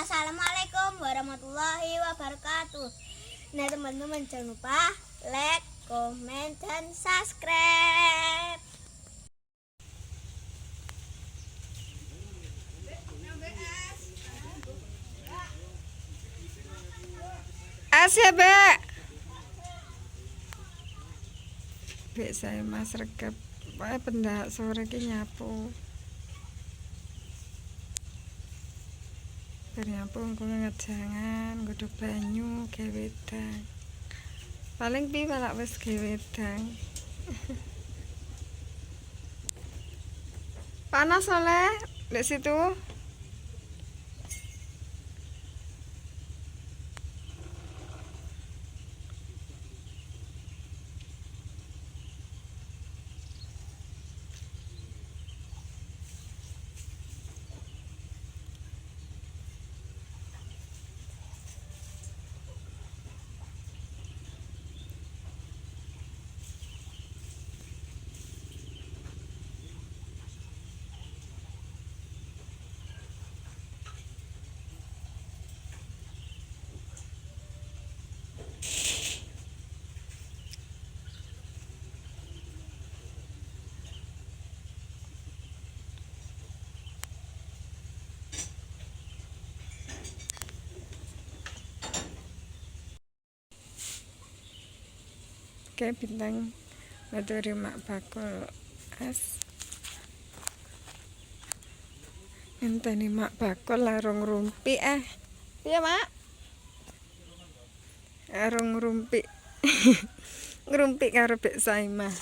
Assalamualaikum warahmatullahi wabarakatuh. Nah teman-teman, jangan lupa like, comment, dan subscribe. Asya Bek. Bek saya Mas rekep. Wae pendak sore ki nyapu. Nyapu engko ngejangan, godhog banyu, gawe wedang. Paling pi malah wis gawe wedang. Panas oleh di situ. Oke, bintang materi mak bakul es. Ngenteni mak bakul larung rumpi Iya, Mak? Larung rumpi. Ngrumpi karo Bek Saimah.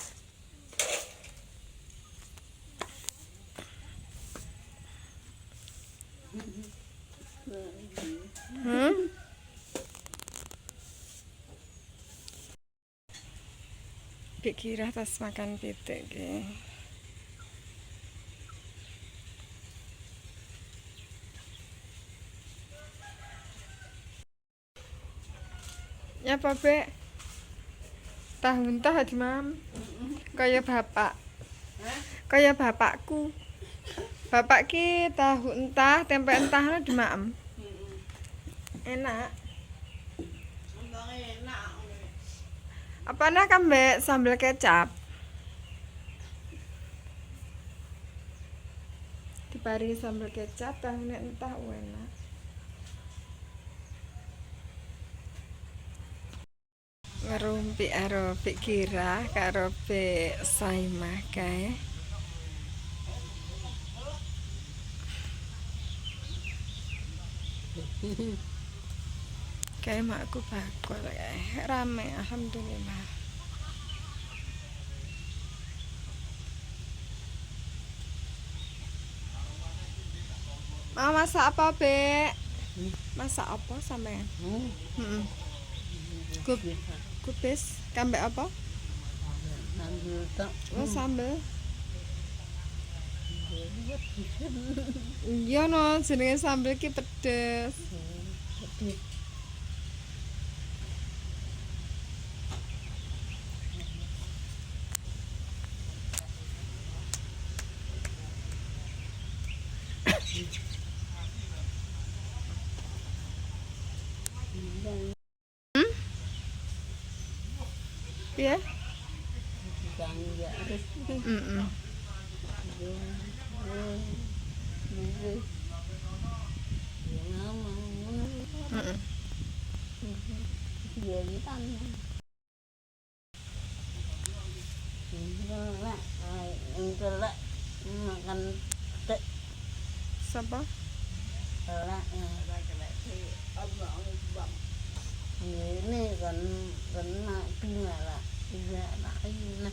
Bek kira tas makan pitik ki. Ya apa Bek? Tahu entah di mam. Kaya bapak. Kaya bapakku. Bapak ki tahu entah, tempe entah di mam. Enak. Apa nak ambek sambal kecap? Diparingi sambal kecap, tahune entah enak. Ngerumpi karo Bek Kira karo Bek Saimah kae. Kayak makku bakul kae rame alhamdulillah. Mau masak apa, Bek? Masak apa sampean? Kubis kambek apa? Sambel tok. Oh, sambel. Iya no, jenenge sambel ki pedes. Piye? Makan Sapa? ini kan kena tinggal tidak lain.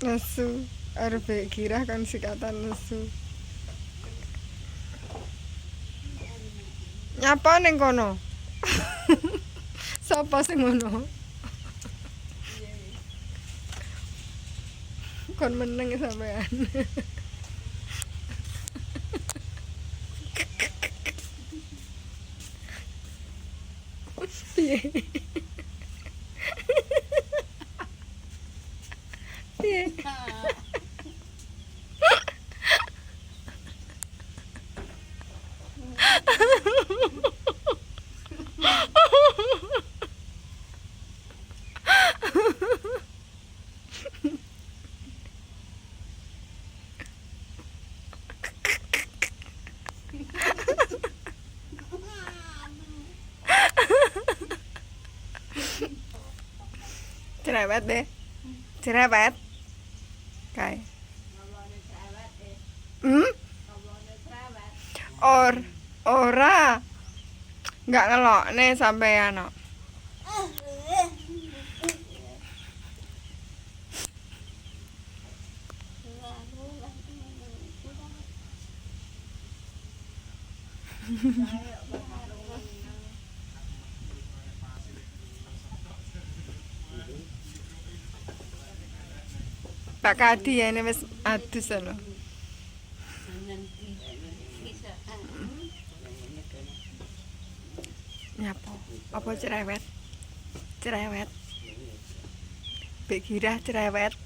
Nesu, arep Bek Kira kan sikatan nesu. Nyapa ning kono? Sapa sing ngono? Kon meneng sampean. Piye? Piye? Cerewet deh. Cerewet. Kae. Ora. Enggak ngelokne sampean kok. Pak Kadi ya ini wis adus lho. Nyapa? Apa cerewet? Cerewet. Bek girah cerewet.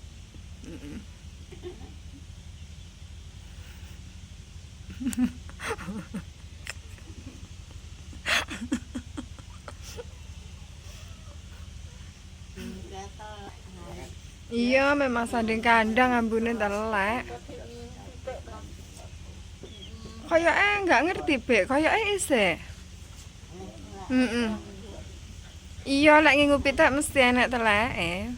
Iya, memang sanding kandang ambune telek. Kayake enggak ngerti, Bek. Kayake isih. Iya, lek ngingu pitik mesti enak teleke.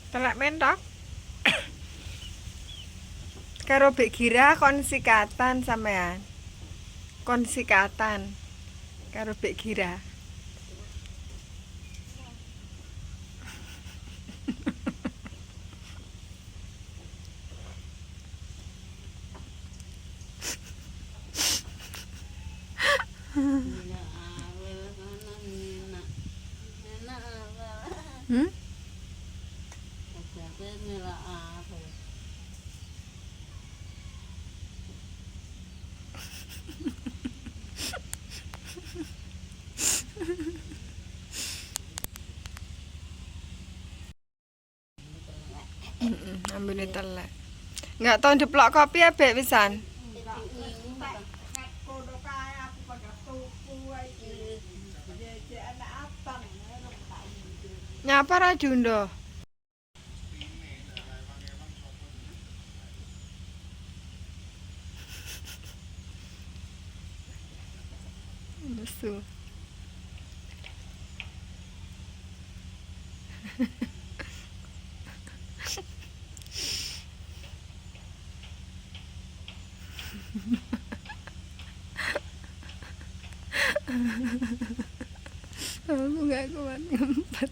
Telek mentok. Karo Bek Gira kon sikatan sampean. Kon sikatan karo Bek Gira. Ambune telek. Enggak tau deplok kopi ya, Bek pisan. Nyapa ra diundo? Nesu. Aku gak kuat ngempet.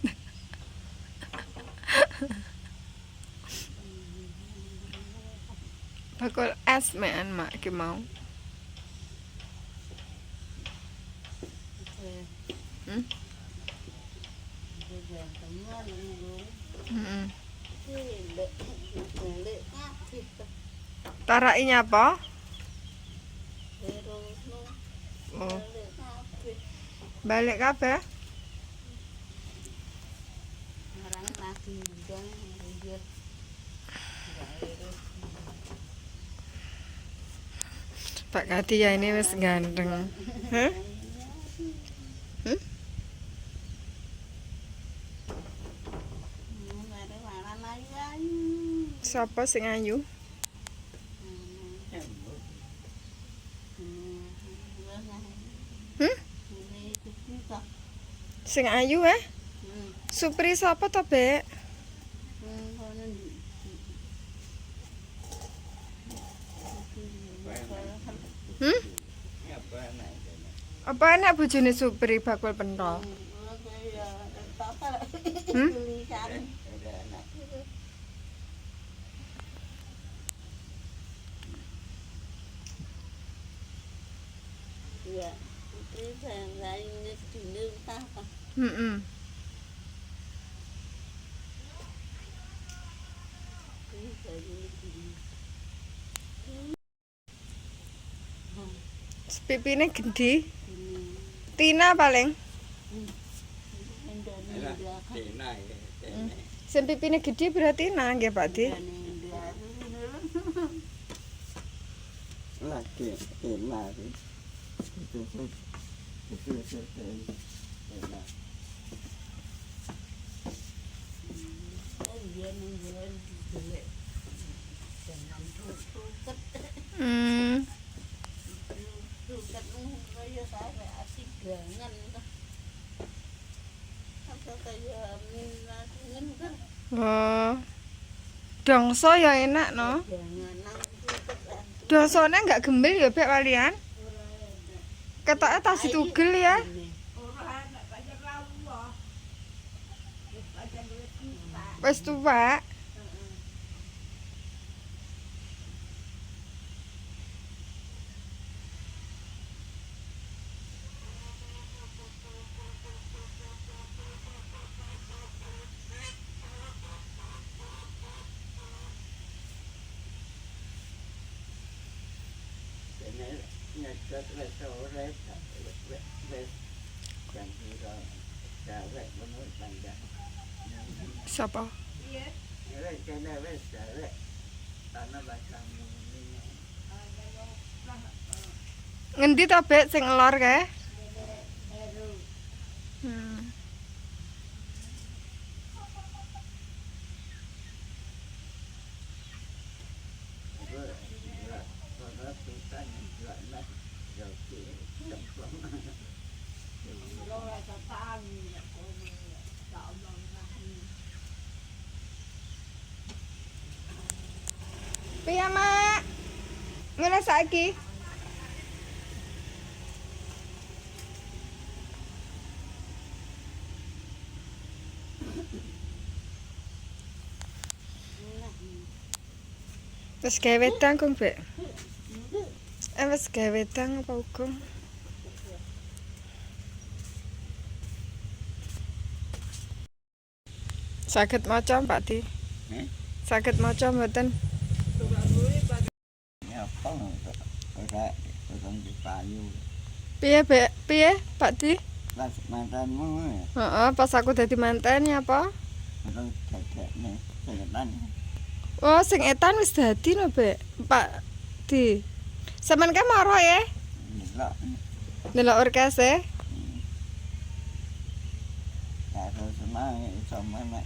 Bakul es mean mak ki mau. Taraki nyapa? Oh. Balik kabeh? Pak Kati ya ini wis ganteng. Hah? Sapa sing ayu? Sing ayu Supri sapa to, Bek? Apa enak bojone Supri bakul pentol? Iya, itu saya ini dulu apa? Pipine gede. Ini. Tina paling. Indonesia kan. Tina ya. Sing pipine gede berarti Tina nggih Pak Di. Indonesia. Lagi Tina sih. Itu Tina. Dia nungguin jelek. Jangan tutup. Hmm. Tutup kaya saya asik banget. Apa kayak min kan. Oh. Dongso ya enak no. Jangan nang tutup lah. Dongsone enggak gembel ya Bek walian. Ketoknya tas tugel ya. Wes tua. Nyedot wis sore wis jam piro gawe menurut panjang. Sapa? Wis kene wis gawe ana bacamu ini. Ngendi to Bek sing elor kae? Hmm. Piye, Mak? Ngene saiki? Wis gawe wedang kok, Bek? Wis gawe wedang apa uga? Saged maca, Pak Di? Saged maca mboten? Ya apa ora orang dipayu. Piye, Bek? Piye, Pak Di? Pas mantanmu ya, Heeh, pas aku dadi manten ya apa? orang dadekne setan. Oh, sing etan wis dadi no, Bek. Pak Di. Sampeyan ka maro ya? Delok Delok orkese. karo senang iso menek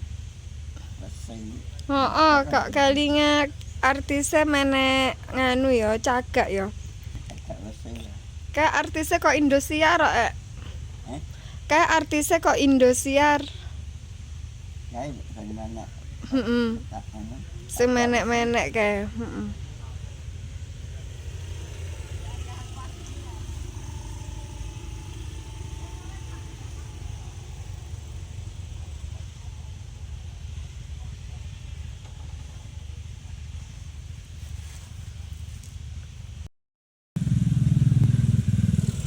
wesi. Heeh, kok kelingan artise menek nganu ya, cagak ya. Gak wesi ya. Kayak artise kok Indosiar kok. Eh? Kayak artise kok Indosiar. Kae sing menek Heeh. tak anu. Sing menek-menek kae. Heeh.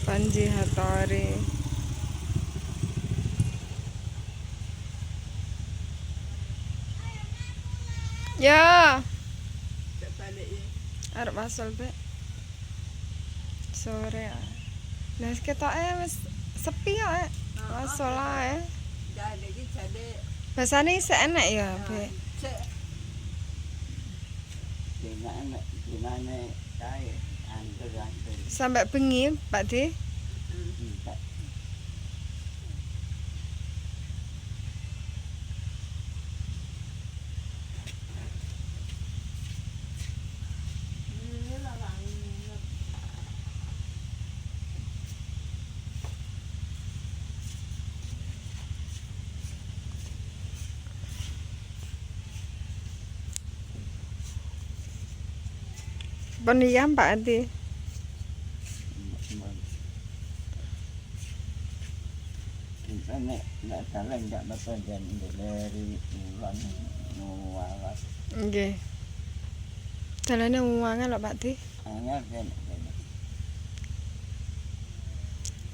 Panji Hattori. Ya. Arep masuk, Bek. Sore. Nah, ketoke wis sepi kok. Masuk ae. Basane isih enak ya, Bek. Dina enek dinane kae andur-andur. Sampai bengi, Pak Di. Enggak. Pendiam Pak Di. Kita nek salah enggak dapat jan dari bulan nuwalas. Nggih. Dalane uwangan lho Pak Di. Anyar kan.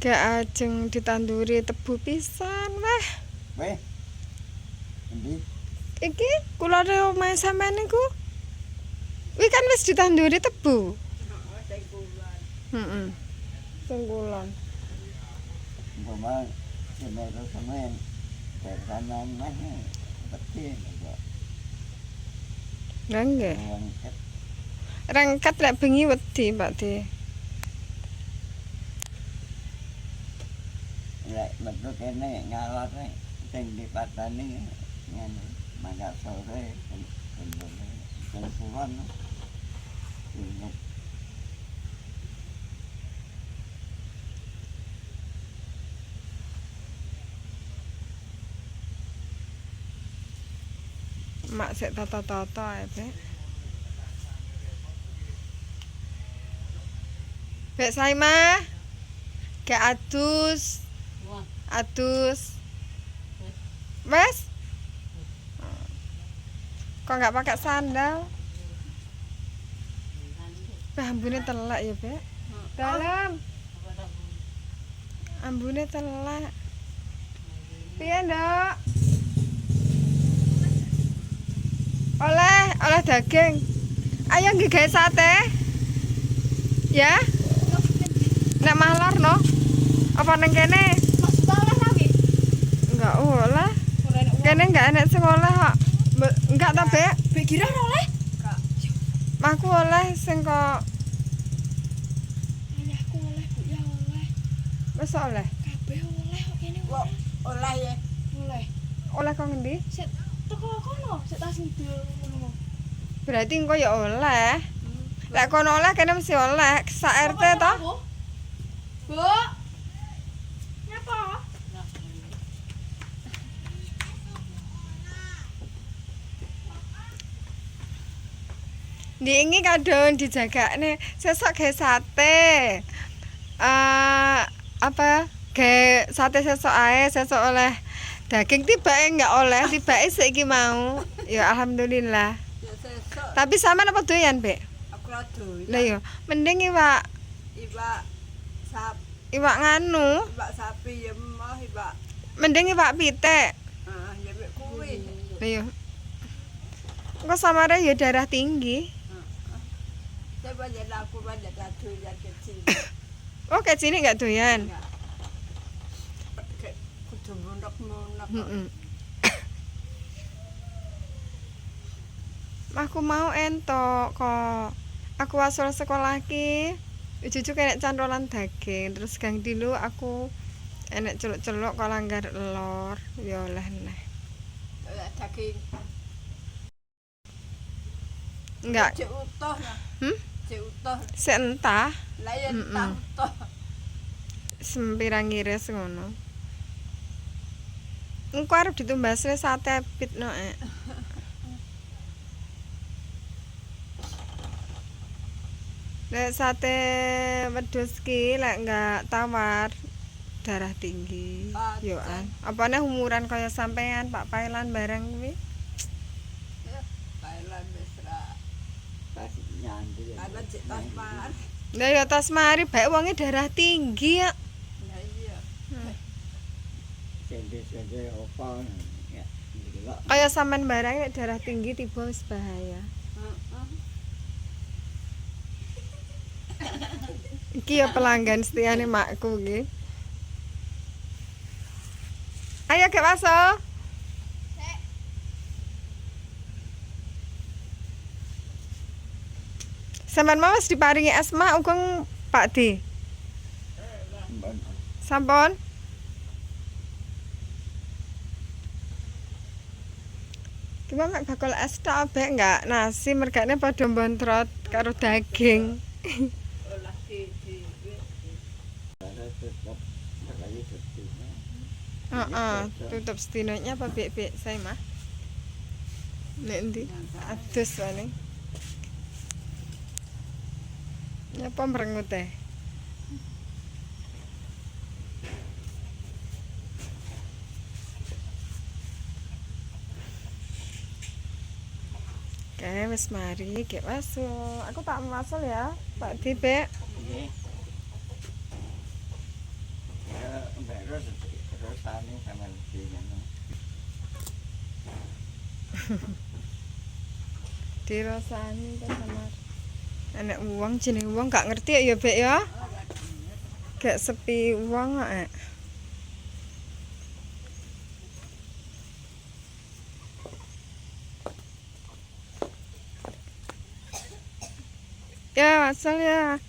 Gak ajeng ditanduri tebu pisan weh. Weh. Endi? Iki kulone omahe sampean niku. Wi kan wis ditanduri tebu. Heeh. Sengkulon. Umpama semeter semen dari kanan mana peti kok Lah nggih. lengket Rengket lek bengi wedi, Pak De. lek metu kene ngalor sing dipatani ngene mangkat sore kendene sing kulon inget Mak sik tata-tata ae, Bek. Bek Saima. Gak adus. Wah, Adus. Wes? Kok nggak pakai sandal? Ambune telak ya, Bek. Dalam. Ambune telak. Piye, Nduk? Oleh daging. Ayo nggih gawe sate. Ya? Nek malor no. Apa neng kene? Enggak oleh. Kene enggak enek sing oleh kok. Enggak ta, Bek? Bek kira oleh. Aku oleh sing kok Ayahku oleh, Bu ya oleh. wis oleh. Kabeh oleh kok kene oleh. oleh ya. Oleh. Oleh kok ngendi? Sik teko kono, sik tas ngidul ngono. Berarti engko ya oleh. Lek kono oleh kene mesti oleh sak RT to. Bu. Nyapa? Diingi kadon dijagakne sesuk gawe sate. Apa? Gawe sate sesuk ae, sesuk oleh daging tibake enggak oleh, tibake saiki mau. Ya alhamdulillah. Ya sesuk Tapi sampean apa doyan, Bek? aku ra doyan. Lah ya, mending iwak Iwak nganu, iwak sapi ya mah iwak. mending iwak pitik. Ya mek kuwi. Lah ya. Engko samare ya darah tinggi. Coba jadi aku banyak doyan kecil. Oh, kecil enggak doyan. Kudu munek-munek. Heeh. Aku mau entok kok. Aku asal sekolah ki cucu kena cantolan daging, terus gang dulu aku enek celuk-celuk kok langgar elor, ya oleh neh. Daging Enggak, cek utuh nah. Cek utuh. sik entah Lah ya Mm-mm. entah utuh. sempirang iris ngono. Engko arep ditumbasne sate pitno ek. Lek sate wedhus ki lek enggak tawar darah tinggi. Yo an. Apane umuran kaya sampean Pak Pailan bareng kuwi? Thailand mesra. pas nyanti Ada cek tasmar. Lah ya tas mari bae wonge darah tinggi ya. Lah iya. sende opo ya delok Kaya sampean barang nek darah tinggi tiba wis bahaya. Heeh. Iki ya pelanggan setiane makku iki. Ayo Kek Waso. Sampeyan mau wis diparingi asma uga Pak D. mbon Sampun? Cuma mek bakal es tok bek enggak nasi mergane padha bontrot karo daging. Olah di ada tetep lagi sedihnya Heeh, tutup sedinanya apa bek-bek saya mah. Nek ndi? Adus paling. Nyapa merengut teh? Oke, wis mari Kek Waso. Aku tak masuk ya, Pak Dibek. nggih ya mbak Rosani sama Lina Dirasani to sama. Enek uang jeneng uang gak ngerti ya Bek ya. Gak sepi wong kok. Ya, asal ya.